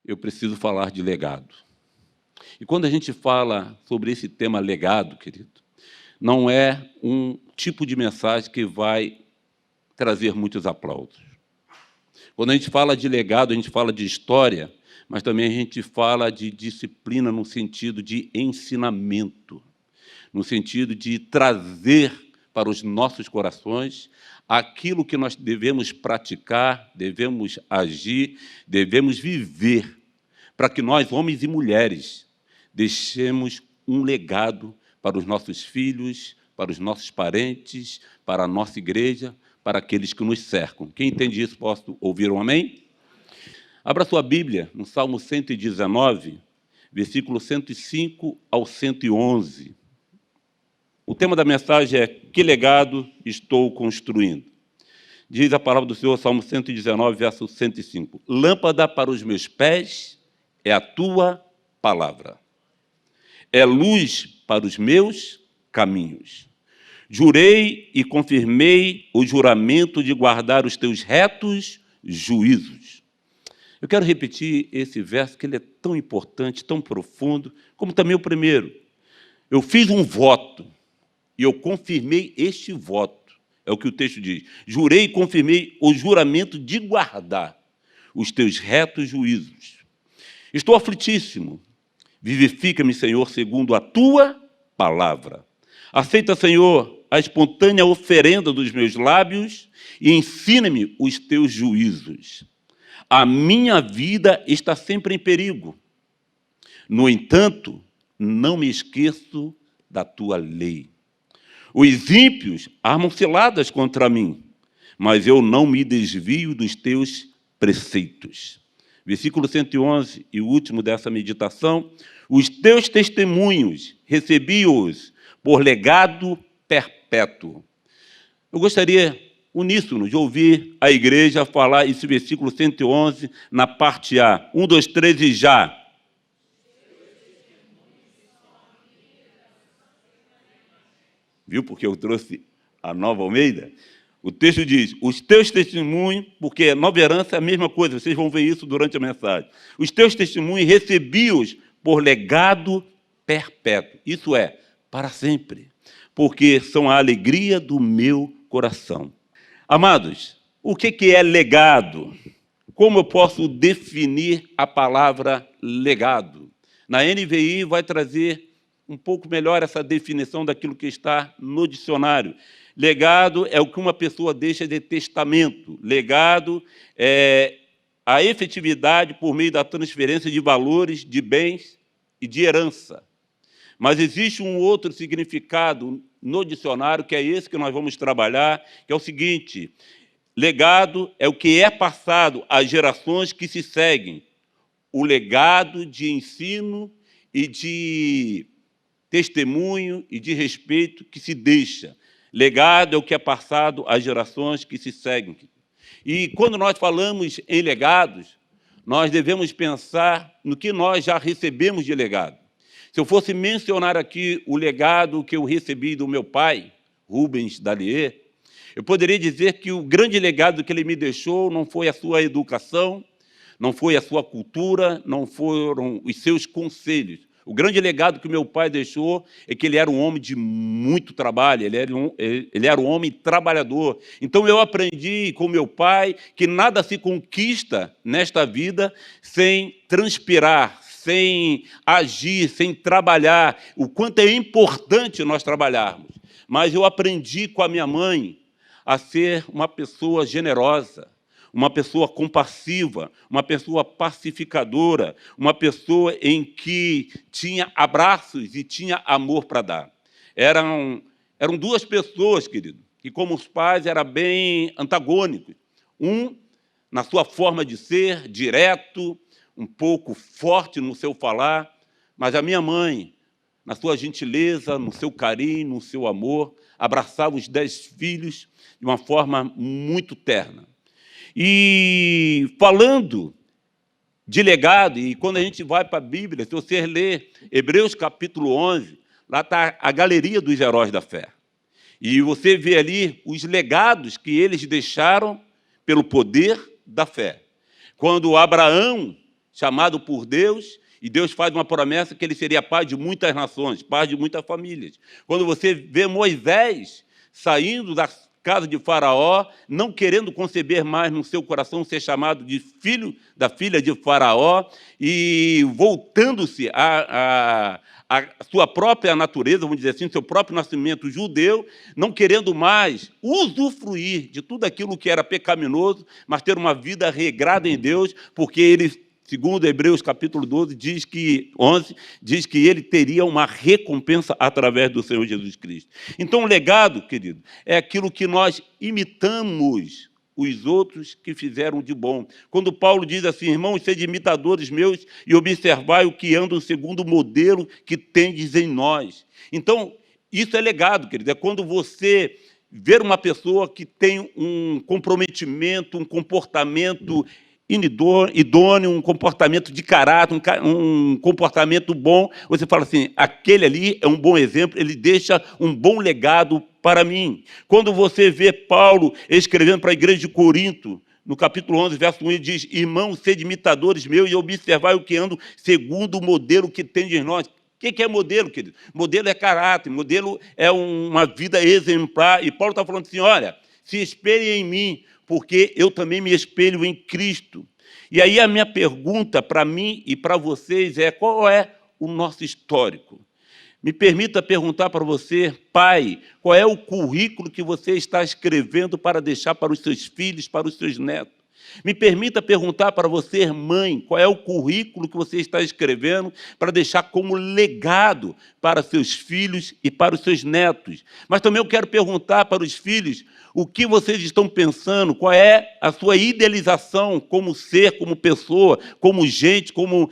eu preciso falar de legado. E quando a gente fala sobre esse tema legado, querido, não é um tipo de mensagem que vai trazer muitos aplausos. Quando a gente fala de legado, a gente fala de história, mas também a gente fala de disciplina no sentido de ensinamento, no sentido de trazer para os nossos corações aquilo que nós devemos praticar, devemos agir, devemos viver, para que nós, homens e mulheres, deixemos um legado para os nossos filhos, para os nossos parentes, para a nossa igreja, para aqueles que nos cercam. Quem entende isso, posso ouvir um amém? Abra sua Bíblia no Salmo 119, versículo 105 ao 111. O tema da mensagem é: que legado estou construindo? Diz a palavra do Senhor, Salmo 119, verso 105. Lâmpada para os meus pés é a tua palavra. É luz para os meus caminhos. Jurei e confirmei o juramento de guardar os teus retos juízos. Eu quero repetir esse verso, que ele é tão importante, tão profundo, como também o primeiro. Eu fiz um voto e eu confirmei este voto. É o que o texto diz. Jurei e confirmei o juramento de guardar os teus retos juízos. Estou aflitíssimo. Vivifica-me, Senhor, segundo a tua palavra. Aceita, Senhor, a espontânea oferenda dos meus lábios e ensina-me os teus juízos. A minha vida está sempre em perigo. No entanto, não me esqueço da tua lei. Os ímpios armam ciladas contra mim, mas eu não me desvio dos teus preceitos. Versículo 111, e o último dessa meditação. Os teus testemunhos recebi-os por legado perpétuo. Eu gostaria, uníssono, de ouvir a igreja falar esse versículo 111 na parte A. 1, 2, 3 e já. Viu porque eu trouxe a Nova Almeida? O texto diz, os teus testemunhos, porque Nova Herança é a mesma coisa, vocês vão ver isso durante a mensagem. Os teus testemunhos recebi-os por legado perpétuo. Isso é, para sempre, porque são a alegria do meu coração. Amados, o que é legado? Como eu posso definir a palavra legado? Na NVI vai trazer um pouco melhor essa definição daquilo que está no dicionário. Legado é o que uma pessoa deixa de testamento. Legado é a efetividade por meio da transferência de valores, de bens e de herança. Mas existe um outro significado no dicionário, que é esse que nós vamos trabalhar, que é o seguinte: legado é o que é passado às gerações que se seguem. O legado de ensino e de testemunho e de respeito que se deixa. Legado é o que é passado às gerações que se seguem. E quando nós falamos em legados, nós devemos pensar no que nós já recebemos de legado. Se eu fosse mencionar aqui o legado que eu recebi do meu pai, Rubens Dallier, eu poderia dizer que o grande legado que ele me deixou não foi a sua educação, não foi a sua cultura, não foram os seus conselhos. O grande legado que o meu pai deixou é que ele era um homem de muito trabalho, ele era um homem trabalhador. Então, eu aprendi com meu pai que nada se conquista nesta vida sem transpirar, sem agir, sem trabalhar, o quanto é importante nós trabalharmos. Mas eu aprendi com a minha mãe a ser uma pessoa generosa, uma pessoa compassiva, uma pessoa pacificadora, uma pessoa em que tinha abraços e tinha amor para dar. Eram duas pessoas, querido, que, como os pais, eram bem antagônicos. Um, na sua forma de ser, direto, um pouco forte no seu falar, mas a minha mãe, na sua gentileza, no seu carinho, no seu amor, abraçava os 10 filhos de uma forma muito terna. E falando de legado, e quando a gente vai para a Bíblia, se você ler Hebreus capítulo 11, lá está a galeria dos heróis da fé. E você vê ali os legados que eles deixaram pelo poder da fé. Quando Abraão chamado por Deus, e Deus faz uma promessa que ele seria pai de muitas nações, pai de muitas famílias. Quando você vê Moisés saindo da casa de Faraó, não querendo conceber mais no seu coração ser chamado de filho da filha de Faraó, e voltando-se a sua própria natureza, vamos dizer assim, seu próprio nascimento judeu, não querendo mais usufruir de tudo aquilo que era pecaminoso, mas ter uma vida regrada em Deus, porque ele, segundo Hebreus capítulo 12, diz que ele teria uma recompensa através do Senhor Jesus Cristo. Então, o legado, querido, é aquilo que nós imitamos os outros que fizeram de bom. Quando Paulo diz assim, irmãos, sede imitadores meus e observai o que andam segundo o modelo que tendes em nós. Então, isso é legado, querido, é quando você ver uma pessoa que tem um comprometimento, um comportamento idôneo, um comportamento de caráter, um comportamento bom, você fala assim, aquele ali é um bom exemplo, ele deixa um bom legado para mim. Quando você vê Paulo escrevendo para a igreja de Corinto, no capítulo 11, verso 1, ele diz, irmãos, sede imitadores meus e observai o que ando segundo o modelo que tem de nós. O que é modelo, querido? Modelo é caráter, modelo é uma vida exemplar. E Paulo está falando assim, olha, se espelhem em mim, porque eu também me espelho em Cristo. E aí a minha pergunta para mim e para vocês é, qual é o nosso histórico? Me permita perguntar para você, pai, qual é o currículo que você está escrevendo para deixar para os seus filhos, para os seus netos? Me permita perguntar para você, mãe, qual é o currículo que você está escrevendo para deixar como legado para seus filhos e para os seus netos? Mas também eu quero perguntar para os filhos o que vocês estão pensando, qual é a sua idealização como ser, como pessoa, como gente, como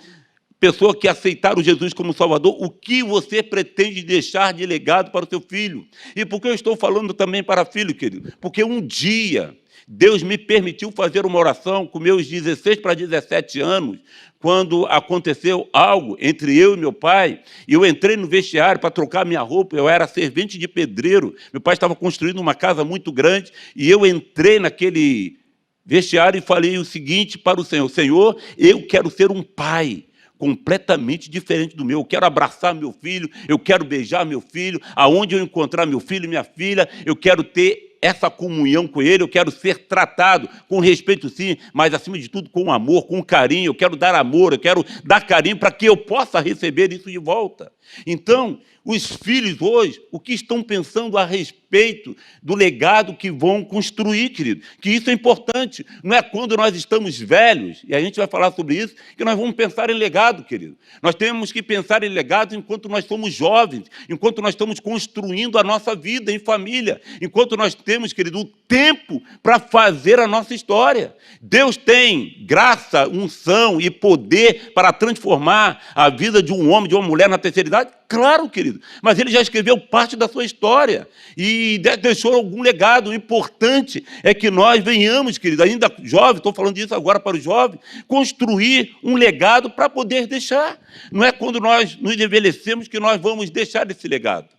pessoa que aceitaram Jesus como Salvador, o que você pretende deixar de legado para o seu filho? E por que eu estou falando também para filho, querido? Porque um dia Deus me permitiu fazer uma oração com meus 16 para 17 anos, quando aconteceu algo entre eu e meu pai, e eu entrei no vestiário para trocar minha roupa, eu era servente de pedreiro, meu pai estava construindo uma casa muito grande, e eu entrei naquele vestiário e falei o seguinte para o Senhor, Senhor, eu quero ser um pai completamente diferente do meu, eu quero abraçar meu filho, eu quero beijar meu filho, aonde eu encontrar meu filho e minha filha, eu quero ter essa comunhão com ele, eu quero ser tratado com respeito, sim, mas, acima de tudo, com amor, com carinho, eu quero dar amor, eu quero dar carinho para que eu possa receber isso de volta. Então, os filhos hoje, o que estão pensando a respeito do legado que vão construir, querido? Que isso é importante. Não é quando nós estamos velhos, e a gente vai falar sobre isso, que nós vamos pensar em legado, querido. Nós temos que pensar em legado enquanto nós somos jovens, enquanto nós estamos construindo a nossa vida em família, enquanto nós temos, querido, o tempo para fazer a nossa história. Deus tem graça, unção e poder para transformar a vida de um homem, de uma mulher na terceira idade? Claro, querido, mas ele já escreveu parte da sua história e deixou algum legado. O importante é que nós venhamos, querido, ainda jovem, estou falando disso agora para os jovens, construir um legado para poder deixar. Não é quando nós nos envelhecemos que nós vamos deixar esse legado.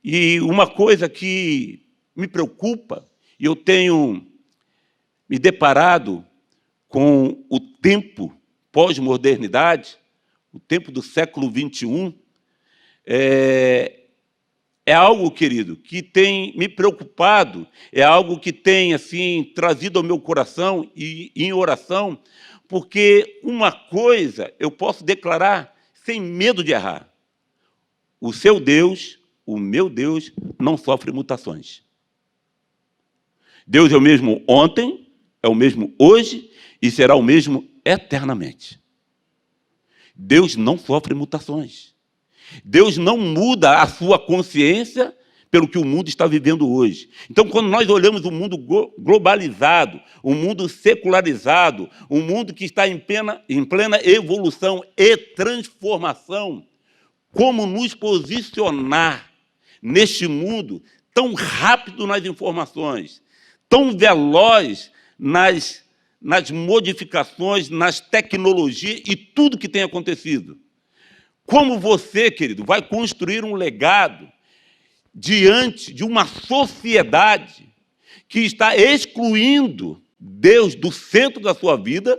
E uma coisa que me preocupa, e eu tenho me deparado com o tempo pós-modernidade, o tempo do século XXI, é algo, querido, que tem me preocupado, é algo que tem, assim, trazido ao meu coração e em oração, porque uma coisa eu posso declarar sem medo de errar. O seu Deus, o meu Deus, não sofre mutações. Deus é o mesmo ontem, é o mesmo hoje e será o mesmo eternamente. Deus não sofre mutações. Deus não muda a sua consciência pelo que o mundo está vivendo hoje. Então, quando nós olhamos o mundo globalizado, o mundo secularizado, o mundo que está em plena evolução e transformação, como nos posicionar neste mundo tão rápido nas informações, tão veloz nas modificações, nas tecnologias e tudo que tem acontecido. Como você, querido, vai construir um legado diante de uma sociedade que está excluindo Deus do centro da sua vida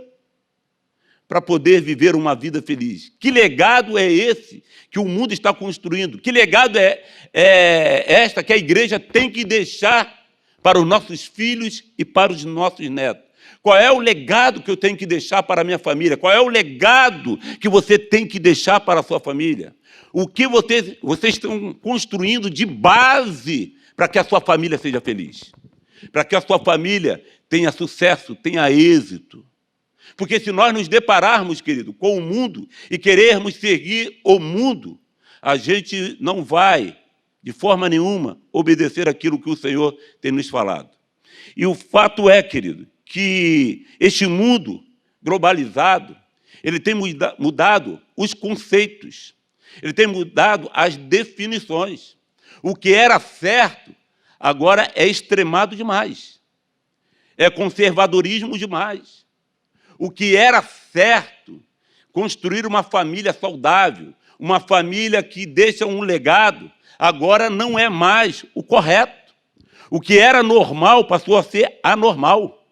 para poder viver uma vida feliz? Que legado é esse que o mundo está construindo? Que legado é esta que a igreja tem que deixar para os nossos filhos e para os nossos netos? Qual é o legado que eu tenho que deixar para a minha família? Qual é o legado que você tem que deixar para a sua família? O que vocês estão construindo de base para que a sua família seja feliz? Para que a sua família tenha sucesso, tenha êxito? Porque se nós nos depararmos, querido, com o mundo e querermos seguir o mundo, a gente não vai, de forma nenhuma, obedecer aquilo que o Senhor tem nos falado. E o fato é, querido, que este mundo globalizado, ele tem mudado os conceitos, ele tem mudado as definições. O que era certo, agora é extremado demais. É conservadorismo demais. O que era certo, construir uma família saudável, uma família que deixa um legado, agora não é mais o correto. O que era normal passou a ser anormal.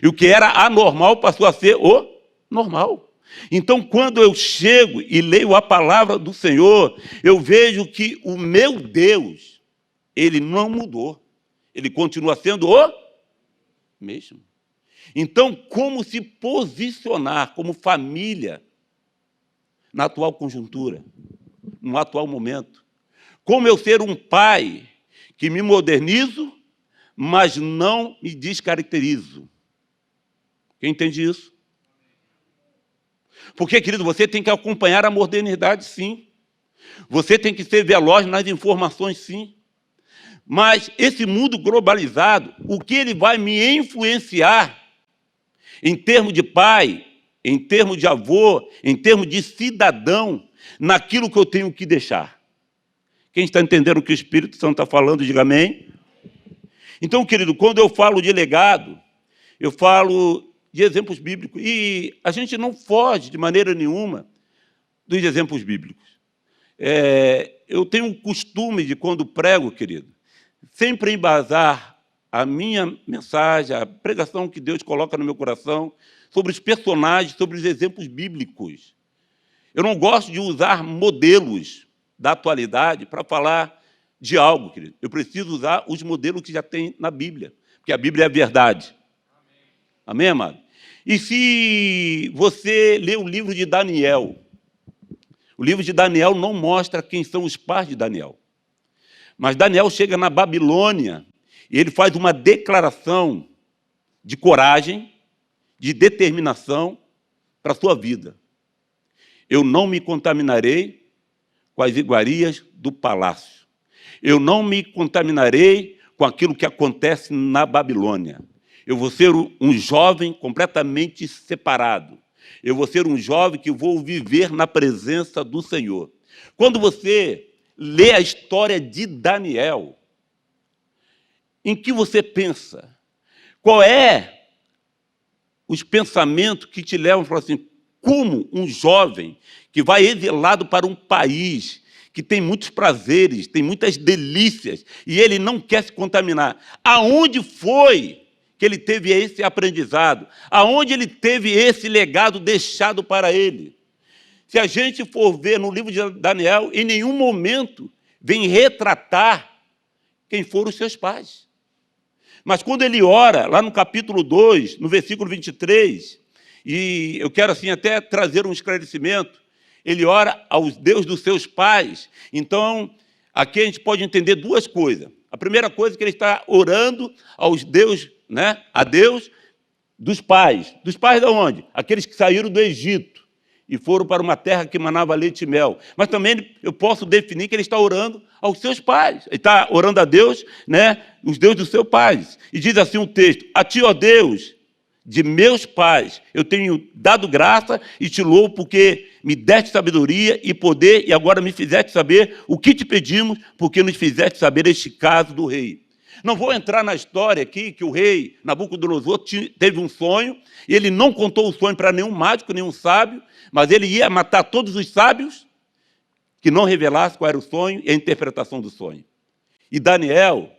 E o que era anormal passou a ser o normal. Então, quando eu chego e leio a palavra do Senhor, eu vejo que o meu Deus, ele não mudou. Ele continua sendo o mesmo. Então, como se posicionar como família na atual conjuntura, no atual momento? Como eu ser um pai que me modernizo, mas não me descaracterizo? Quem entende isso? Porque, querido, você tem que acompanhar a modernidade, sim. Você tem que ser veloz nas informações, sim. Mas esse mundo globalizado, o que ele vai me influenciar em termos de pai, em termos de avô, em termos de cidadão, naquilo que eu tenho que deixar? Quem está entendendo o que o Espírito Santo está falando, diga amém. Então, querido, quando eu falo de legado, eu falo de exemplos bíblicos. E a gente não foge de maneira nenhuma dos exemplos bíblicos. Eu tenho um costume de, quando prego, querido, sempre embasar a minha mensagem, a pregação que Deus coloca no meu coração, sobre os personagens, sobre os exemplos bíblicos. Eu não gosto de usar modelos da atualidade para falar de algo, querido. Eu preciso usar os modelos que já tem na Bíblia, porque a Bíblia é a verdade. Amém, amado? E se você lê o livro de Daniel, o livro de Daniel não mostra quem são os pais de Daniel. Mas Daniel chega na Babilônia e ele faz uma declaração de coragem, de determinação para a sua vida. Eu não me contaminarei com as iguarias do palácio. Eu não me contaminarei com aquilo que acontece na Babilônia. Eu vou ser um jovem completamente separado. Eu vou ser um jovem que vou viver na presença do Senhor. Quando você lê a história de Daniel, em que você pensa? Qual é os pensamentos que te levam a falar assim, como um jovem que vai exilado para um país que tem muitos prazeres, tem muitas delícias, e ele não quer se contaminar? Aonde foi que ele teve esse aprendizado? Aonde ele teve esse legado deixado para ele? Se a gente for ver no livro de Daniel, em nenhum momento vem retratar quem foram os seus pais. Mas quando ele ora, lá no capítulo 2, no versículo 23, e eu quero assim até trazer um esclarecimento, ele ora aos Deus dos seus pais. Então, aqui a gente pode entender duas coisas. A primeira coisa é que ele está orando aos Deus, né, a Deus dos pais. Dos pais de onde? Aqueles que saíram do Egito e foram para uma terra que manava leite e mel. Mas também eu posso definir que ele está orando aos seus pais. Ele está orando a Deus, né, os deuses dos seus pais. E diz assim o texto, a ti, ó Deus, de meus pais, eu tenho dado graça e te louvo porque me deste sabedoria e poder e agora me fizeste saber o que te pedimos, porque nos fizeste saber este caso do rei. Não vou entrar na história aqui que o rei Nabucodonosor teve um sonho e ele não contou o sonho para nenhum mágico, nenhum sábio, mas ele ia matar todos os sábios que não revelassem qual era o sonho e a interpretação do sonho. E Daniel,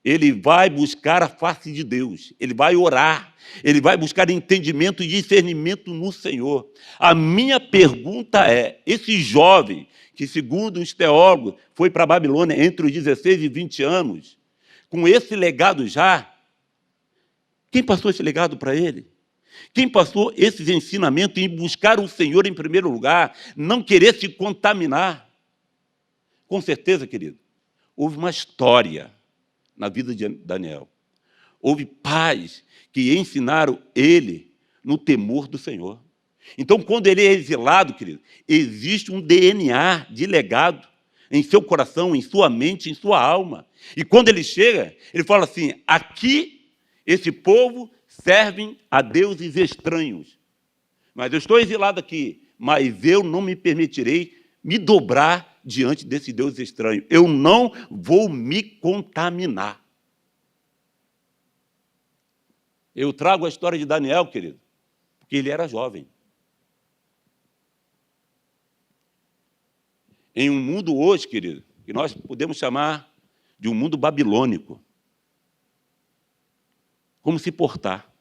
ele vai buscar a face de Deus, ele vai orar, ele vai buscar entendimento e discernimento no Senhor. A minha pergunta é, esse jovem, que segundo os teólogos foi para a Babilônia entre os 16 e 20 anos, com esse legado já, quem passou esse legado para ele? Quem passou esses ensinamentos em buscar o Senhor em primeiro lugar, não querer se contaminar? Com certeza, querido, houve uma história na vida de Daniel. Houve pais que ensinaram ele no temor do Senhor. Então, quando ele é exilado, querido, existe um DNA de legado em seu coração, em sua mente, em sua alma. E quando ele chega, ele fala assim, aqui, esse povo servem a deuses estranhos. Mas eu estou exilado aqui, mas eu não me permitirei me dobrar diante desse Deus estranho. Eu não vou me contaminar. Eu trago a história de Daniel, querido, porque ele era jovem. Em um mundo hoje, querido, que nós podemos chamar de um mundo babilônico. Como se portar,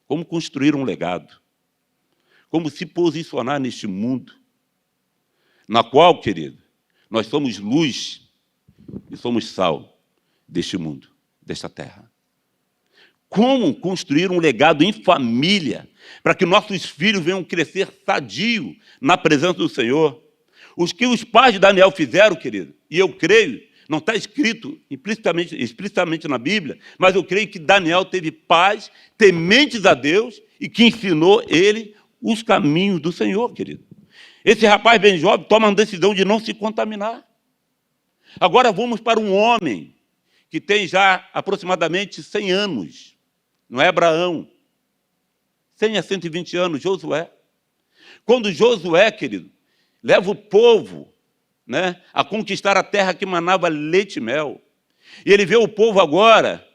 como construir um legado, como se posicionar neste mundo, na qual, querido, nós somos luz e somos sal deste mundo, desta terra. Como construir um legado em família, para que nossos filhos venham crescer sadio na presença do Senhor. Os que os pais de Daniel fizeram, querido, e eu creio, não está escrito explicitamente na Bíblia, mas eu creio que Daniel teve pais tementes a Deus e que ensinou ele os caminhos do Senhor, querido. Esse rapaz bem jovem toma uma decisão de não se contaminar. Agora vamos para um homem que tem já aproximadamente 100 anos. Não é Abraão. 100 a 120 anos, Josué. Quando Josué, querido, leva o povo, né, a conquistar a terra que manava leite e mel. E ele vê o povo agora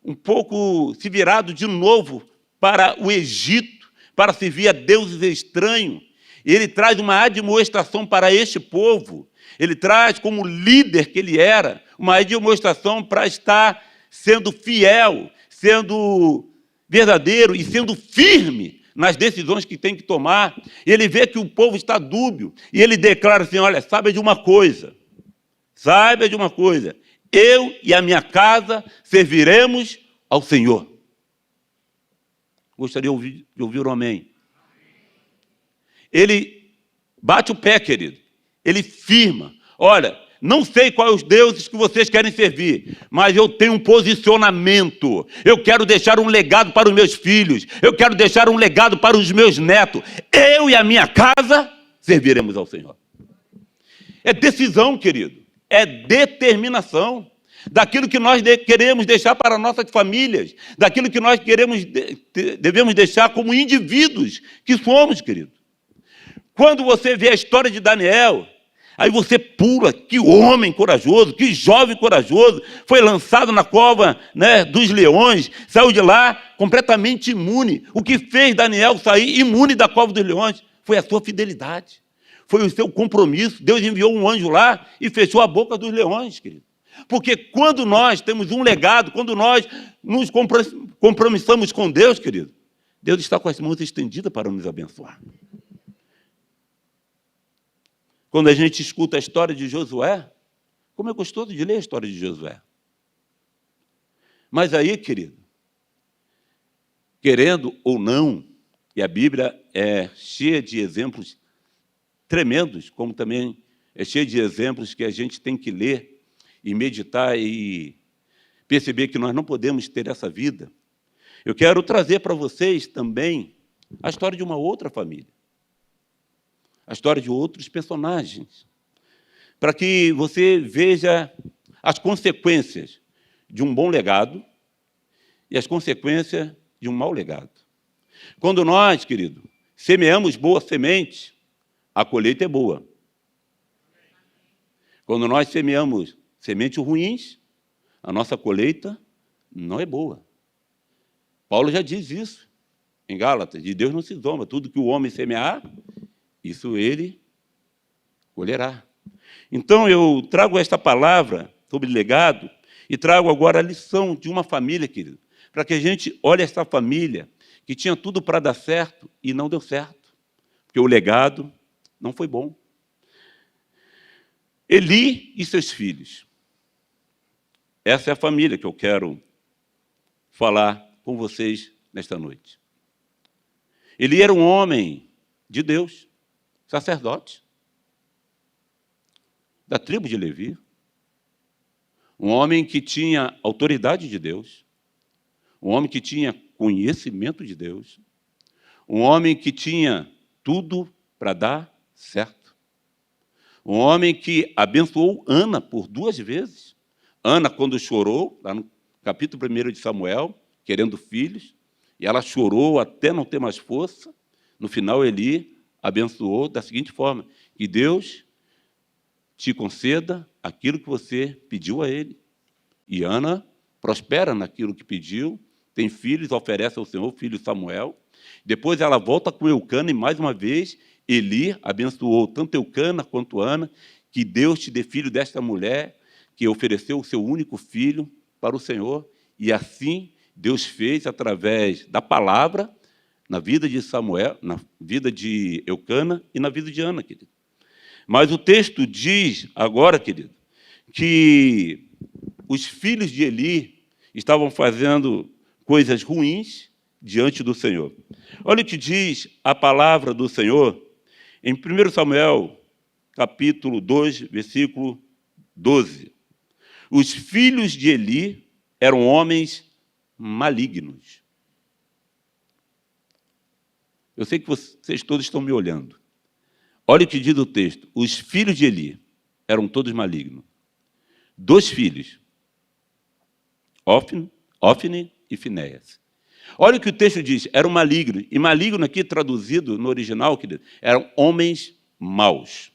um pouco se virado de novo para o Egito, para servir a deuses estranhos. E ele traz uma admoestação para este povo. Ele traz, como líder que ele era, uma admoestação para estar sendo fiel, sendo verdadeiro e sendo firme nas decisões que tem que tomar. Ele vê que o povo está dúbio e ele declara assim, olha, saiba de uma coisa, eu e a minha casa serviremos ao Senhor. Gostaria de ouvir um amém. Ele bate o pé, querido, ele firma, olha, não sei quais os deuses que vocês querem servir, mas eu tenho um posicionamento. Eu quero deixar um legado para os meus filhos. Eu quero deixar um legado para os meus netos. Eu e a minha casa serviremos ao Senhor. É decisão, querido. É determinação daquilo que nós queremos deixar para nossas famílias, daquilo que nós devemos deixar como indivíduos que somos, querido. Quando você vê a história de Daniel, aí você pula, que homem corajoso, que jovem corajoso, foi lançado na cova, né, dos leões, saiu de lá completamente imune. O que fez Daniel sair imune da cova dos leões foi a sua fidelidade, foi o seu compromisso. Deus enviou um anjo lá e fechou a boca dos leões, querido. Porque quando nós temos um legado, quando nós nos compromissamos com Deus, querido, Deus está com as mãos estendidas para nos abençoar. Quando a gente escuta a história de Josué, como é gostoso de ler a história de Josué. Mas aí, querido, querendo ou não, e a Bíblia é cheia de exemplos tremendos, como também é cheia de exemplos que a gente tem que ler e meditar e perceber que nós não podemos ter essa vida. Eu quero trazer para vocês também a história de uma outra família, a história de outros personagens, para que você veja as consequências de um bom legado e as consequências de um mau legado. Quando nós, querido, semeamos boa semente, a colheita é boa. Quando nós semeamos sementes ruins, a nossa colheita não é boa. Paulo já diz isso em Gálatas, de Deus não se zomba, tudo que o homem semear, isso ele colherá. Então, eu trago esta palavra sobre legado E trago agora a lição de uma família, querido, para que a gente olhe essa família que tinha tudo para dar certo e não deu certo, porque o legado não foi bom. Eli e seus filhos. Essa é a família que eu quero falar com vocês nesta noite. Eli era um homem de Deus, sacerdote, da tribo de Levi, um homem que tinha autoridade de Deus, um homem que tinha conhecimento de Deus, um homem que tinha tudo para dar certo, um homem que abençoou Ana por 2 vezes. Ana, quando chorou, lá no capítulo 1 de Samuel, querendo filhos, e ela chorou até não ter mais força. No final, Eli abençoou da seguinte forma: que Deus te conceda aquilo que você pediu a ele. E Ana prospera naquilo que pediu, tem filhos, oferece ao Senhor, filho Samuel. Depois ela volta com Eucana, e mais uma vez Eli abençoou tanto Eucana quanto Ana, que Deus te dê filho desta mulher, que ofereceu o seu único filho para o Senhor. E assim Deus fez através da palavra na vida de Samuel, na vida de Eucana e na vida de Ana, querido. Mas o texto diz agora, querido, que os filhos de Eli estavam fazendo coisas ruins diante do Senhor. Olha o que diz a palavra do Senhor em 1 Samuel, capítulo 2, versículo 12. Os filhos de Eli eram homens malignos. Eu sei que vocês todos estão me olhando. Olha o que diz o texto. Os filhos de Eli eram todos malignos. 2 filhos, Ofni e Finéias. Olha o que o texto diz, eram malignos. E maligno aqui, traduzido no original, querido, eram homens maus,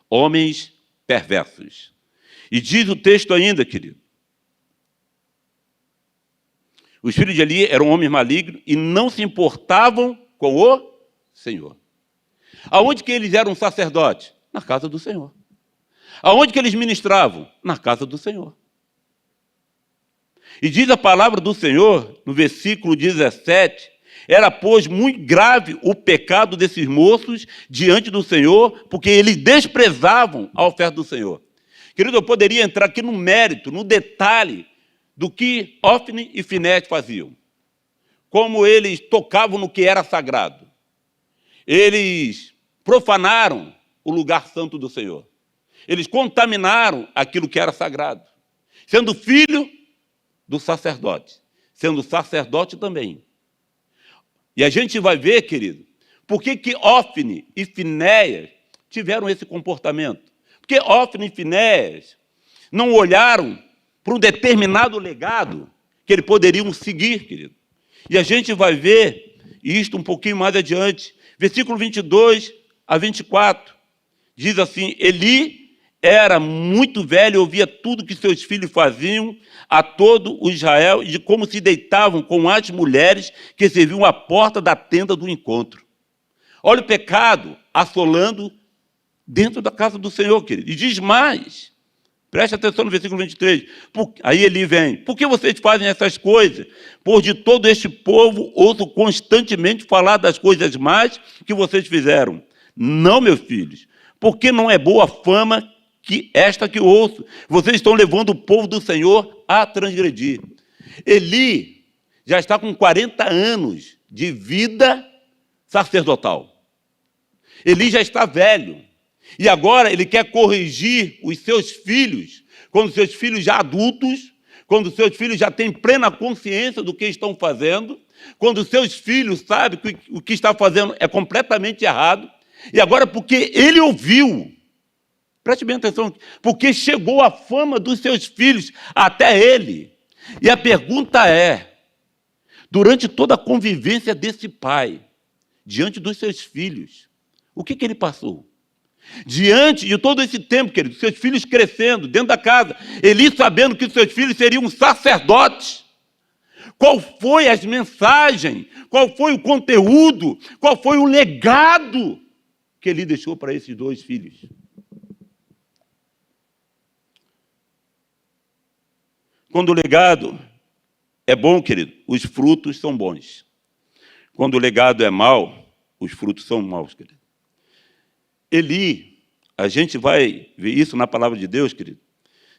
homens perversos. E diz o texto ainda, querido, os filhos de Eli eram homens malignos e não se importavam com o Senhor. Aonde que eles eram sacerdotes? Na casa do Senhor. Aonde que eles ministravam? Na casa do Senhor. E diz a palavra do Senhor, no versículo 17, era, pois, muito grave o pecado desses moços diante do Senhor, porque eles desprezavam a oferta do Senhor. Querido, eu poderia entrar aqui no mérito, no detalhe do que Ofni e Finéias faziam. Como eles tocavam no que era sagrado. Eles profanaram o lugar santo do Senhor. Eles contaminaram aquilo que era sagrado. Sendo filho do sacerdote, sendo sacerdote também. E a gente vai ver, querido, por que Ofni e Finéias tiveram esse comportamento. Porque Ofni e Finéias não olharam para um determinado legado que eles poderiam seguir, querido. E a gente vai ver isto um pouquinho mais adiante. Versículo 22 a 24. Diz assim, Eli era muito velho e ouvia tudo que seus filhos faziam a todo o Israel e de como se deitavam com as mulheres que serviam à porta da tenda do encontro. Olha o pecado assolando dentro da casa do Senhor, querido. E diz mais, preste atenção no versículo 23. Aí Eli vem, por que vocês fazem essas coisas? Por de todo este povo ouço constantemente falar das coisas más que vocês fizeram. Não, meus filhos, porque não é boa fama que esta que ouço. Vocês estão levando o povo do Senhor a transgredir. Eli já está com 40 anos de vida sacerdotal. Eli já está velho. E agora ele quer corrigir os seus filhos, quando seus filhos já adultos, quando seus filhos já têm plena consciência do que estão fazendo, quando seus filhos sabem que o que está fazendo é completamente errado. E agora, porque ele ouviu, preste bem atenção, porque chegou a fama dos seus filhos até ele. E a pergunta é, durante toda a convivência desse pai, diante dos seus filhos, o que ele passou? Diante de todo esse tempo, querido, seus filhos crescendo dentro da casa, Eli sabendo que seus filhos seriam sacerdotes, qual foi as mensagens, qual foi o conteúdo, qual foi o legado que Eli deixou para esses 2 filhos? Quando o legado é bom, querido, os frutos são bons. Quando o legado é mau, os frutos são maus, querido. Eli, a gente vai ver isso na palavra de Deus, querido,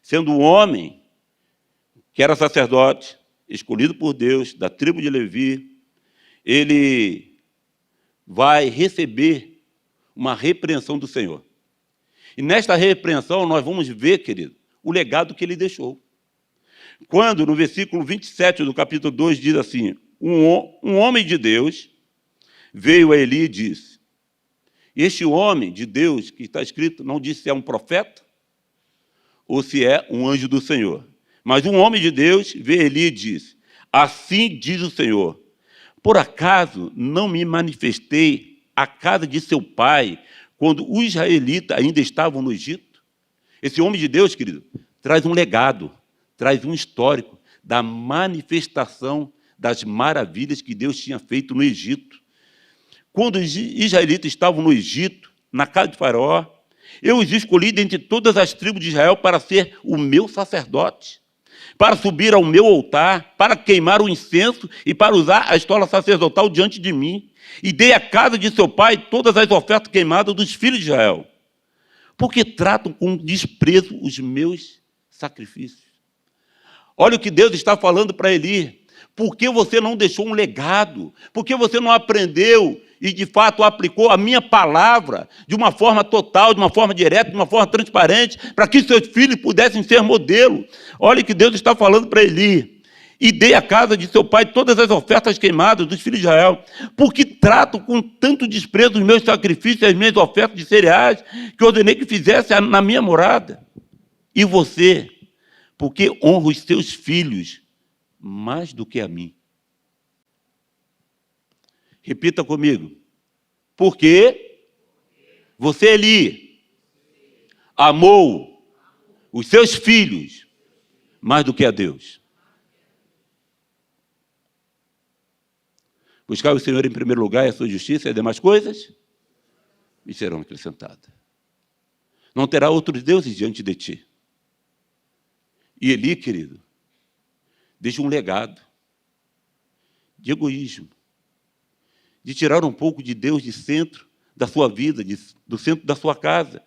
sendo um homem que era sacerdote, escolhido por Deus, da tribo de Levi, ele vai receber uma repreensão do Senhor. E nesta repreensão nós vamos ver, querido, o legado que ele deixou. Quando, no versículo 27 do capítulo 2, diz assim, um homem de Deus veio a Eli e disse, este homem de Deus, que está escrito, não disse se é um profeta ou se é um anjo do Senhor. Mas um homem de Deus veio a Eli e disse, assim diz o Senhor, por acaso não me manifestei à casa de seu pai, quando os israelitas ainda estavam no Egito? Esse homem de Deus, querido, traz um legado, traz um histórico da manifestação das maravilhas que Deus tinha feito no Egito. Quando os israelitas estavam no Egito, na casa de Faraó, eu os escolhi dentre todas as tribos de Israel para ser o meu sacerdote, para subir ao meu altar, para queimar o incenso e para usar a estola sacerdotal diante de mim. E dei à casa de seu pai todas as ofertas queimadas dos filhos de Israel, porque tratam com desprezo os meus sacrifícios. Olha o que Deus está falando para Eli. Por que você não deixou um legado? Por que você não aprendeu e, de fato, aplicou a minha palavra de uma forma total, de uma forma direta, de uma forma transparente, para que seus filhos pudessem ser modelo? Olha o que Deus está falando para Eli. E dei à casa de seu pai todas as ofertas queimadas dos filhos de Israel, porque tratam com tanto desprezo os meus sacrifícios e as minhas ofertas de cereais, que ordenei que fizesse na minha morada. E você, porque honra os seus filhos mais do que a mim. Repita comigo. Porque você, Eli, amou os seus filhos mais do que a Deus. Buscar o Senhor em primeiro lugar e a sua justiça e as demais coisas me serão acrescentadas. Não terá outros deuses diante de ti. E Eli, querido, deixa um legado de egoísmo, de tirar um pouco de Deus de centro da sua vida, do centro da sua casa.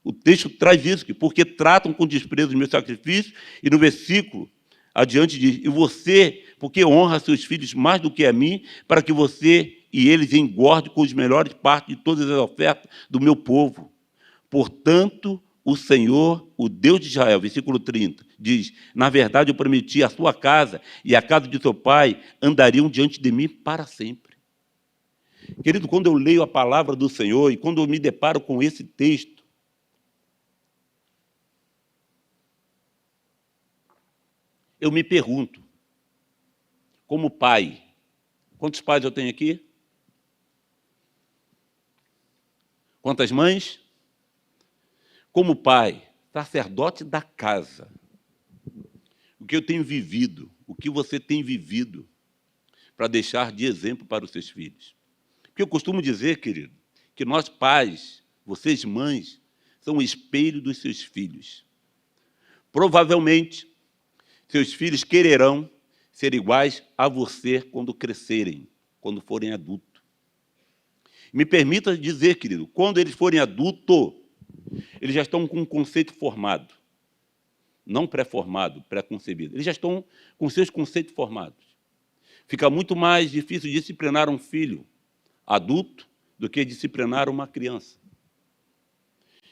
O texto traz isso, porque tratam com desprezo os meus sacrifícios, e no versículo adiante diz, e você, porque honra seus filhos mais do que a mim, para que você e eles engordem com as melhores partes de todas as ofertas do meu povo. Portanto, o Senhor, o Deus de Israel, versículo 30, diz, na verdade eu prometi a sua casa e a casa de seu pai andariam diante de mim para sempre. Querido, quando eu leio a palavra do Senhor e quando eu me deparo com esse texto, eu me pergunto, como pai, quantos pais eu tenho aqui? Quantas mães? Como pai, sacerdote da casa, o que eu tenho vivido, o que você tem vivido para deixar de exemplo para os seus filhos? Porque eu costumo dizer, querido, que nós pais, vocês mães, são o espelho dos seus filhos. Provavelmente, seus filhos quererão ser iguais a você quando crescerem, quando forem adultos. Me permita dizer, querido, quando eles forem adultos, eles já estão com um conceito formado, não pré-formado, pré-concebido. Eles já estão com seus conceitos formados. Fica muito mais difícil disciplinar um filho adulto do que disciplinar uma criança.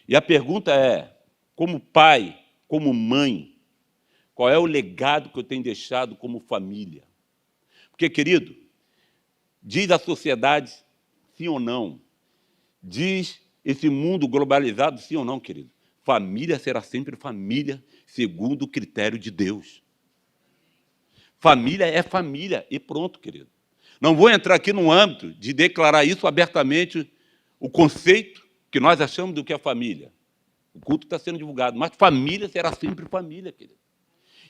E a pergunta é, como pai, como mãe, qual é o legado que eu tenho deixado como família? Porque, querido, diz a sociedade, sim ou não, diz esse mundo globalizado, sim ou não, querido, família será sempre família segundo o critério de Deus. Família é família e pronto, querido. Não vou entrar aqui no âmbito de declarar isso abertamente, o conceito que nós achamos do que é família. O culto está sendo divulgado, mas família será sempre família, querido.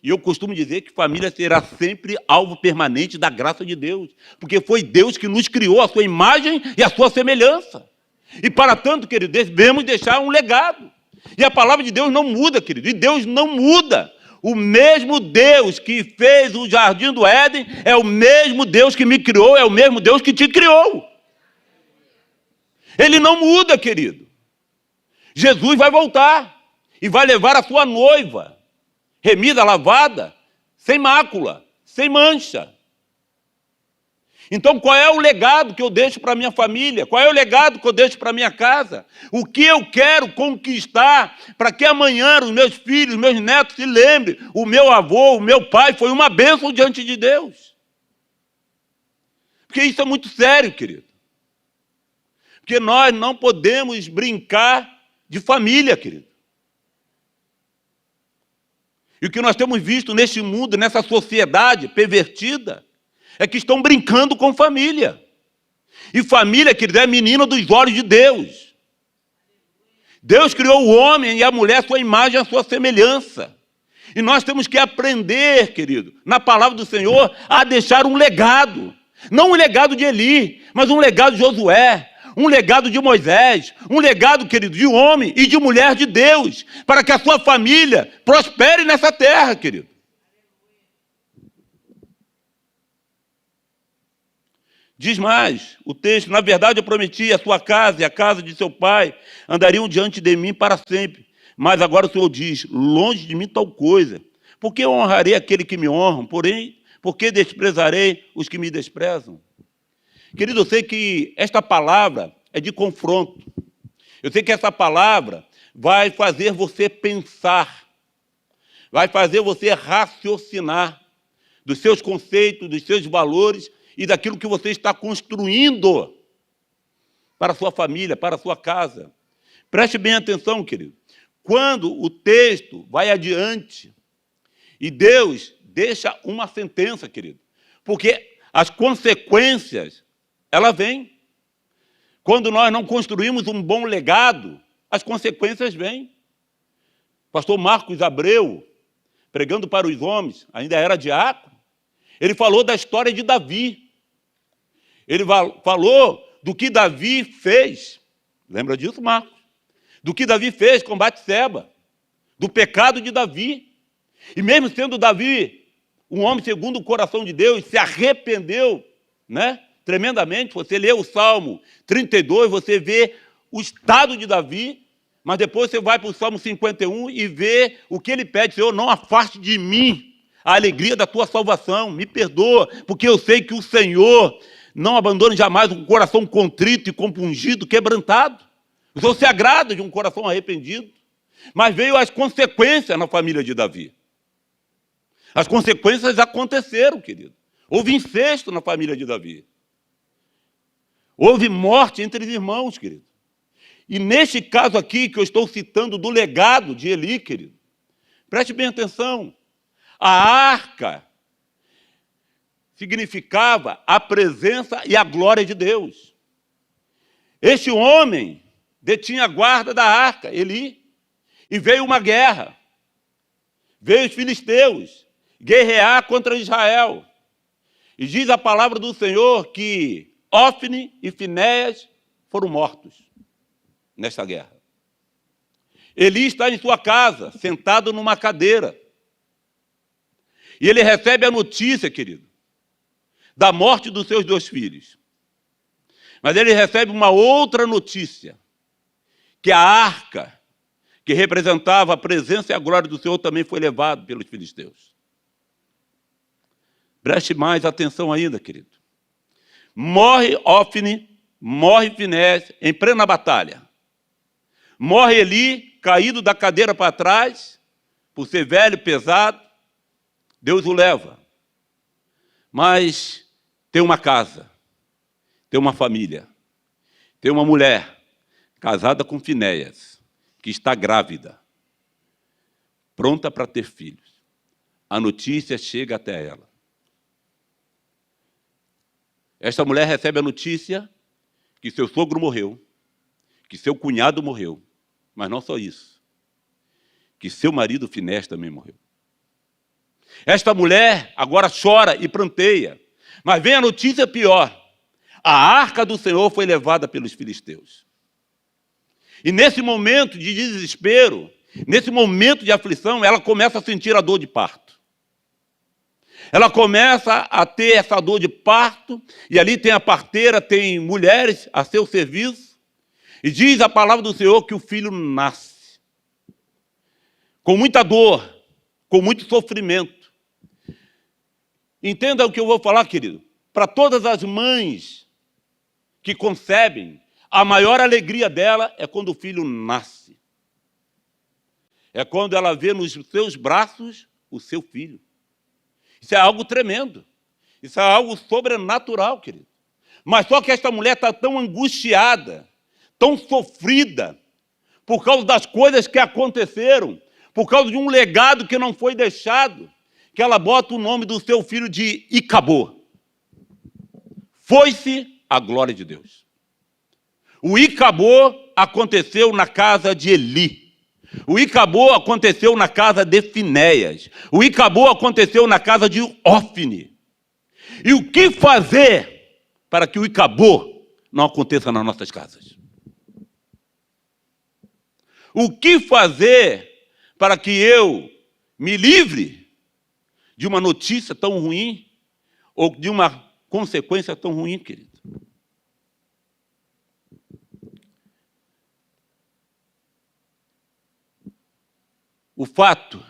E eu costumo dizer que família será sempre alvo permanente da graça de Deus, porque foi Deus que nos criou a sua imagem e a sua semelhança. E para tanto, querido, devemos deixar um legado. E a palavra de Deus não muda, querido, e Deus não muda. O mesmo Deus que fez o jardim do Éden é o mesmo Deus que me criou, é o mesmo Deus que te criou. Ele não muda, querido. Jesus vai voltar e vai levar a sua noiva, remida, lavada, sem mácula, sem mancha. Então, qual é o legado que eu deixo para a minha família? Qual é o legado que eu deixo para a minha casa? O que eu quero conquistar para que amanhã os meus filhos, meus netos se lembrem, o meu avô, o meu pai foi uma bênção diante de Deus. Porque isso é muito sério, querido. Porque nós não podemos brincar de família, querido. E o que nós temos visto neste mundo, nessa sociedade pervertida, é que estão brincando com família. E família, querido, é menina dos olhos de Deus. Deus criou o homem e a mulher, a sua imagem, a sua semelhança. E nós temos que aprender, querido, na palavra do Senhor, a deixar um legado. Não um legado de Eli, mas um legado de Josué, um legado de Moisés, um legado, querido, de homem e de mulher de Deus, para que a sua família prospere nessa terra, querido. Diz mais, o texto, na verdade eu prometi a sua casa e a casa de seu pai andariam diante de mim para sempre. Mas agora o Senhor diz, longe de mim tal coisa. Por que eu honrarei aquele que me honra? Porém, por que desprezarei os que me desprezam? Querido, eu sei que esta palavra é de confronto. Eu sei que essa palavra vai fazer você pensar, vai fazer você raciocinar dos seus conceitos, dos seus valores e daquilo que você está construindo para a sua família, para a sua casa. Preste bem atenção, querido. Quando o texto vai adiante e Deus deixa uma sentença, querido, porque as consequências, ela vem. Quando nós não construímos um bom legado, as consequências vêm. Pastor Marcos Abreu, pregando para os homens, ainda era diácono, ele falou da história de Davi. Ele falou do que Davi fez. Lembra disso, Marcos? Do que Davi fez com Batseba, do pecado de Davi. E mesmo sendo Davi um homem segundo o coração de Deus, se arrependeu, né? Tremendamente. Você lê o Salmo 32, você vê o estado de Davi, mas depois você vai para o Salmo 51 e vê o que ele pede: Senhor, não afaste de mim a alegria da tua salvação, me perdoa, porque eu sei que o Senhor não abandona jamais um coração contrito e compungido, quebrantado. O Senhor se agrada de um coração arrependido. Mas veio as consequências na família de Davi. As consequências aconteceram, querido. Houve incesto na família de Davi. Houve morte entre os irmãos, querido. E neste caso aqui que eu estou citando do legado de Eli, querido, preste bem atenção. A arca significava a presença e a glória de Deus. Este homem detinha a guarda da arca, Eli, e veio uma guerra. Veio os filisteus guerrear contra Israel. E diz a palavra do Senhor que Ofni e Finéias foram mortos nesta guerra. Eli está em sua casa, sentado numa cadeira. E ele recebe a notícia, querido, da morte dos seus 2 filhos. Mas ele recebe uma outra notícia, que a arca, que representava a presença e a glória do Senhor, também foi levada pelos filisteus. Preste mais atenção ainda, querido. Morre Ofni, morre Finéias em plena batalha. Morre Eli, caído da cadeira para trás, por ser velho, pesado. Deus o leva. Mas tem uma casa, tem uma família, tem uma mulher casada com Finéias, que está grávida, pronta para ter filhos. A notícia chega até ela. Esta mulher recebe a notícia que seu sogro morreu, que seu cunhado morreu, mas não só isso, que seu marido Finéias também morreu. Esta mulher agora chora e pranteia, mas vem a notícia pior: a arca do Senhor foi levada pelos filisteus. E nesse momento de desespero, Nesse momento de aflição, ela começa a sentir a dor de parto. Ela começa a ter essa dor de parto, e ali tem a parteira, tem mulheres a seu serviço, e diz a palavra do Senhor que o filho nasce. Com muita dor, com muito sofrimento. Entenda o que eu vou falar, querido. Para todas as mães que concebem, a maior alegria dela é quando o filho nasce. É quando ela vê nos seus braços o seu filho. Isso é algo tremendo. Isso é algo sobrenatural, querido. Mas só que esta mulher está tão angustiada, tão sofrida, por causa das coisas que aconteceram, por causa de um legado que não foi deixado, que ela bota o nome do seu filho de Icabô. Foi-se a glória de Deus. O Icabô aconteceu na casa de Eli. O Icabô aconteceu na casa de Finéias. O Icabô aconteceu na casa de Ófine. E o que fazer para que o Icabô não aconteça nas nossas casas? O que fazer para que eu me livre de uma notícia tão ruim ou de uma consequência tão ruim, querido? O fato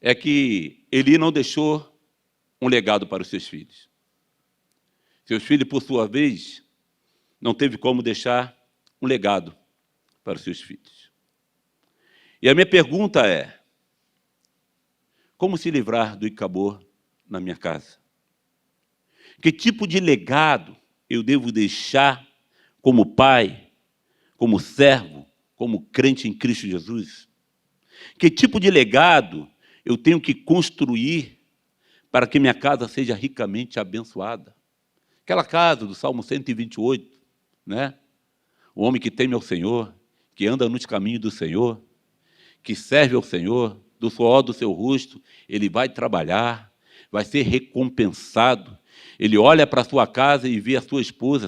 é que Eli não deixou um legado para os seus filhos. Seus filhos, por sua vez, não teve como deixar um legado para os seus filhos. E a minha pergunta é: como se livrar do Icabô na minha casa? Que tipo de legado eu devo deixar como pai, como servo, como crente em Cristo Jesus? Que tipo de legado eu tenho que construir para que minha casa seja ricamente abençoada? Aquela casa do Salmo 128, né? O homem que teme ao Senhor, que anda nos caminhos do Senhor, que serve ao Senhor, do suor do seu rosto, ele vai trabalhar, vai ser recompensado. Ele olha para a sua casa e vê a sua esposa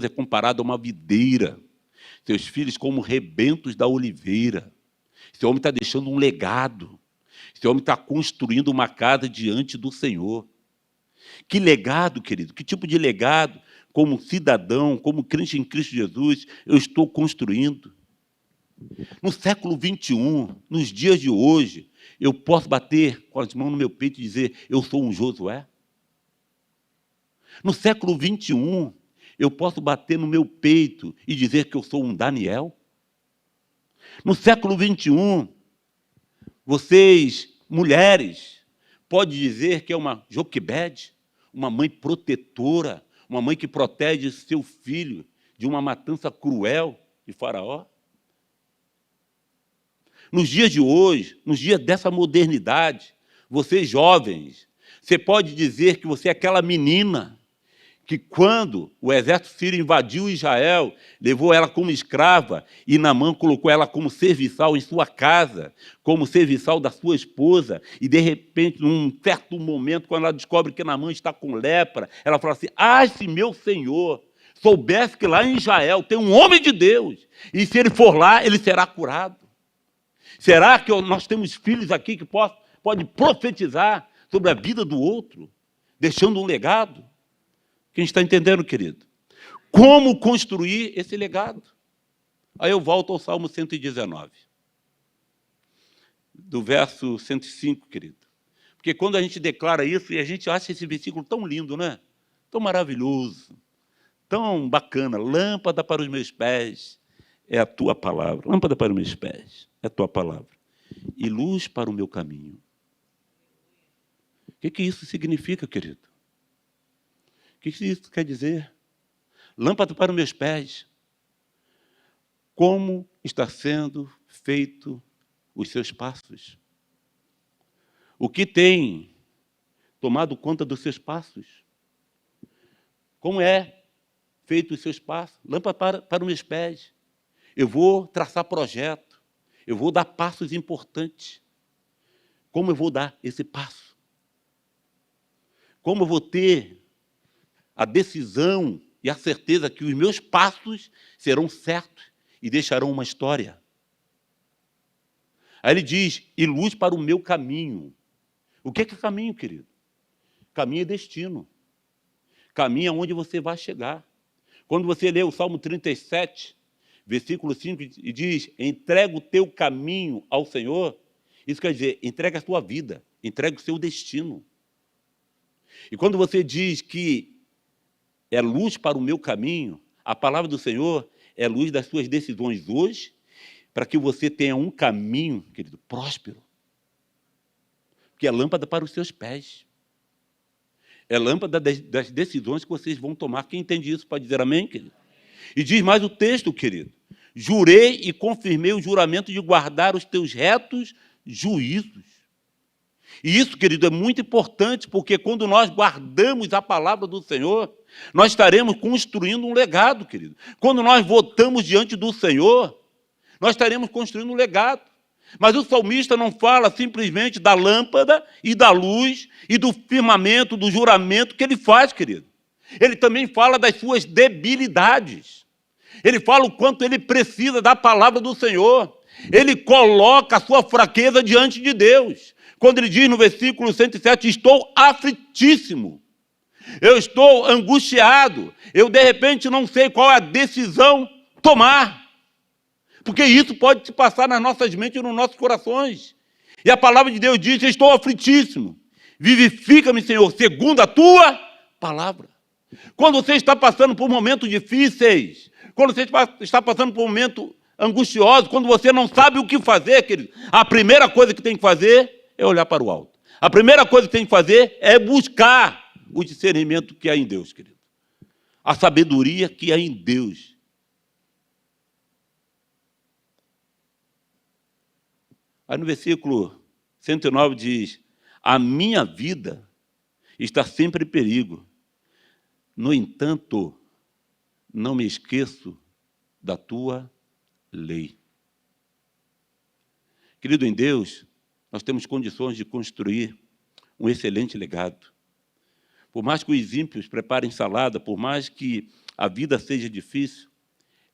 é comparada a uma videira, seus filhos como rebentos da oliveira. Esse homem está deixando um legado. Esse homem está construindo uma casa diante do Senhor. Que legado, querido? Que tipo de legado, como cidadão, como crente em Cristo Jesus, eu estou construindo? No século XXI, nos dias de hoje, eu posso bater com as mãos no meu peito e dizer, eu sou um Josué? No século XXI, eu posso bater no meu peito e dizer que eu sou um Daniel? No século XXI, vocês, mulheres, podem dizer que é uma Joquebede, uma mãe protetora, uma mãe que protege seu filho de uma matança cruel de Faraó? Nos dias de hoje, nos dias dessa modernidade, vocês jovens, você pode dizer que você é aquela menina que quando o exército sírio invadiu Israel, levou ela como escrava, e Naamã colocou ela como serviçal em sua casa, como serviçal da sua esposa, e de repente, num certo momento, quando ela descobre que Naamã está com lepra, ela fala assim, se meu senhor soubesse que lá em Israel tem um homem de Deus, e se ele for lá, ele será curado. Será que nós temos filhos aqui que podem profetizar sobre a vida do outro, deixando um legado? Quem está entendendo, querido? Como construir esse legado? Aí eu volto ao Salmo 119, do verso 105, querido. Porque quando a gente declara isso, e a gente acha esse versículo tão lindo, né? Tão maravilhoso, tão bacana. Lâmpada para os meus pés é a tua palavra. Lâmpada para os meus pés é a tua palavra. E luz para o meu caminho. O que isso significa, querido? O que isso quer dizer? Lâmpada para os meus pés. Como está sendo feito os seus passos? O que tem tomado conta dos seus passos? Como é feito os seus passos? Lâmpada para os meus pés. Eu vou traçar projeto. Eu vou dar passos importantes. Como eu vou dar esse passo? Como eu vou ter a decisão e a certeza que os meus passos serão certos e deixarão uma história? Aí ele diz, e luz para o meu caminho. O que é caminho, querido? Caminho é destino. Caminho é onde você vai chegar. Quando você lê o Salmo 37, versículo 5, e diz, entrega o teu caminho ao Senhor, isso quer dizer, entrega a sua vida, entrega o seu destino. E quando você diz que é luz para o meu caminho, a palavra do Senhor é luz das suas decisões hoje, para que você tenha um caminho, querido, próspero, que é lâmpada para os seus pés. É lâmpada das decisões que vocês vão tomar. Quem entende isso pode dizer amém, querido? E diz mais o texto, querido. Jurei e confirmei o juramento de guardar os teus retos juízos. E isso, querido, é muito importante, porque quando nós guardamos a palavra do Senhor, nós estaremos construindo um legado, querido. Quando nós votamos diante do Senhor, nós estaremos construindo um legado. Mas o salmista não fala simplesmente da lâmpada e da luz e do firmamento, do juramento que ele faz, querido. Ele também fala das suas debilidades. Ele fala o quanto ele precisa da palavra do Senhor. Ele coloca a sua fraqueza diante de Deus. Quando ele diz no versículo 107, estou aflitíssimo, eu estou angustiado, eu de repente não sei qual é a decisão tomar. Porque isso pode se passar nas nossas mentes e nos nossos corações. E a palavra de Deus diz, estou aflitíssimo, vivifica-me, Senhor, segundo a tua palavra. Quando você está passando por momentos difíceis, quando você está passando por um momento angustioso, quando você não sabe o que fazer, querido, a primeira coisa que tem que fazer é olhar para o alto. A primeira coisa que tem que fazer é buscar o discernimento que há em Deus, querido. A sabedoria que há em Deus. Aí no versículo 109 diz, a minha vida está sempre em perigo. No entanto, não me esqueço da tua lei. Querido em Deus, nós temos condições de construir um excelente legado. Por mais que os ímpios preparem salada, por mais que a vida seja difícil,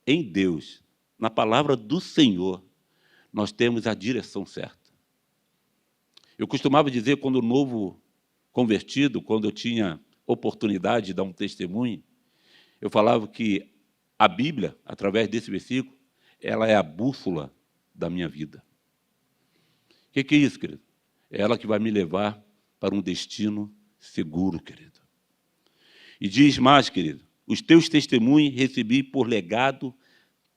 em Deus, na palavra do Senhor, nós temos a direção certa. Eu costumava dizer, quando novo convertido, quando eu tinha oportunidade de dar um testemunho, eu falava que a Bíblia, através desse versículo, ela é a bússola da minha vida. O que é isso, querido? É ela que vai me levar para um destino seguro, querido. E diz mais, querido, os teus testemunhos recebi por legado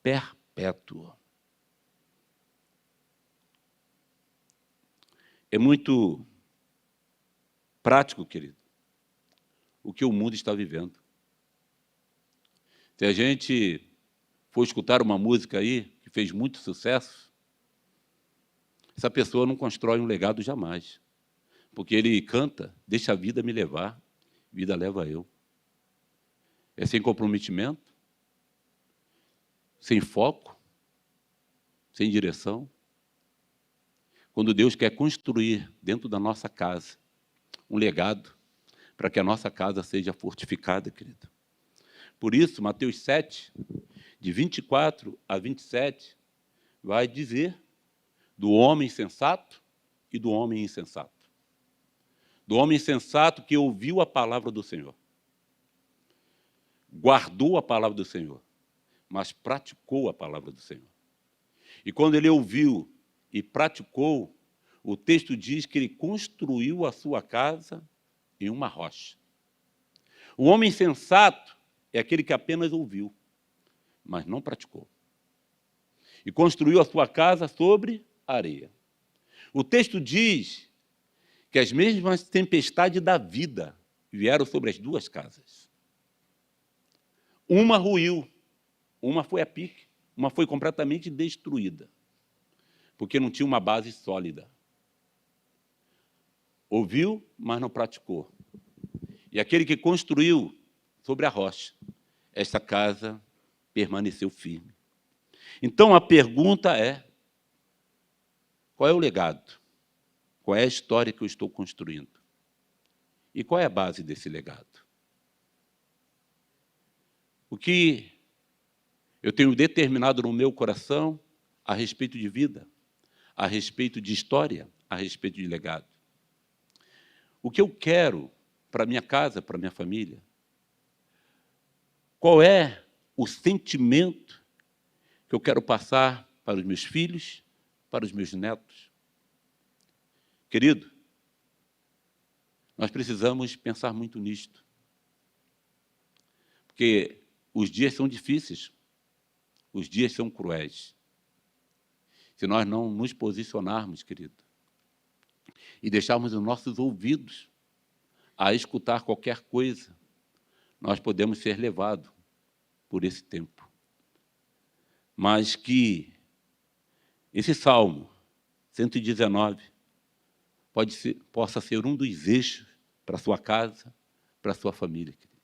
perpétuo. É muito prático, querido, o que o mundo está vivendo. Se a gente for escutar uma música aí, que fez muito sucesso, essa pessoa não constrói um legado jamais. Porque ele canta, deixa a vida me levar, vida leva eu. É sem comprometimento, sem foco, sem direção. Quando Deus quer construir dentro da nossa casa um legado para que a nossa casa seja fortificada, querido. Por isso, Mateus 7, de 24 a 27, vai dizer do homem sensato e do homem insensato. Do homem sensato que ouviu a palavra do Senhor, guardou a palavra do Senhor, mas praticou a palavra do Senhor. E quando ele ouviu e praticou, o texto diz que ele construiu a sua casa em uma rocha. O homem sensato é aquele que apenas ouviu, mas não praticou. E construiu a sua casa sobre areia. O texto diz que as mesmas tempestades da vida vieram sobre as duas casas. Uma ruiu, uma foi a pique, uma foi completamente destruída, porque não tinha uma base sólida. Ouviu, mas não praticou. E aquele que construiu sobre a rocha, esta casa permaneceu firme. Então a pergunta é, qual é o legado? Qual é a história que eu estou construindo? E qual é a base desse legado? O que eu tenho determinado no meu coração a respeito de vida, a respeito de história, a respeito de legado. O que eu quero para minha casa, para minha família? Qual é o sentimento que eu quero passar para os meus filhos, para os meus netos? Querido, nós precisamos pensar muito nisto, porque os dias são difíceis, os dias são cruéis. Se nós não nos posicionarmos, querido, e deixarmos os nossos ouvidos a escutar qualquer coisa, nós podemos ser levados por esse tempo. Mas que esse Salmo 119 possa ser um dos eixos para a sua casa, para a sua família, querido.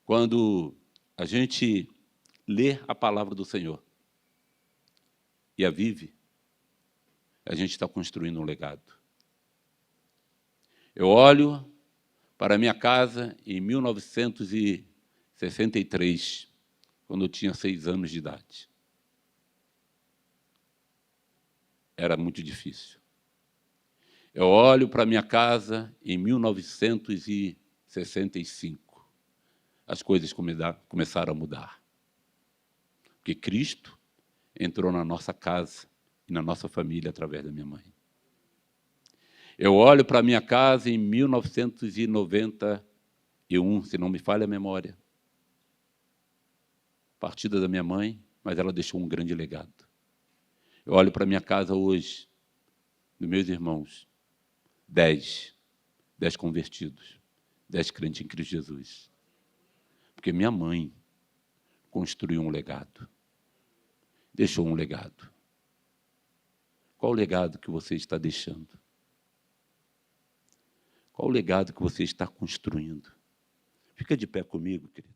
Quando a gente lê a palavra do Senhor e a vive, a gente está construindo um legado. Eu olho para a minha casa em 1963, quando eu tinha 6 anos de idade. Era muito difícil. Eu olho para a minha casa em 1965. As coisas começaram a mudar. Porque Cristo entrou na nossa casa e na nossa família através da minha mãe. Eu olho para a minha casa em 1991, se não me falha a memória. Partida da minha mãe, mas ela deixou um grande legado. Eu olho para a minha casa hoje, dos meus irmãos, 10 convertidos, 10 crentes em Cristo Jesus. Porque minha mãe construiu um legado, deixou um legado. Qual o legado que você está deixando? Qual o legado que você está construindo? Fica de pé comigo, querido.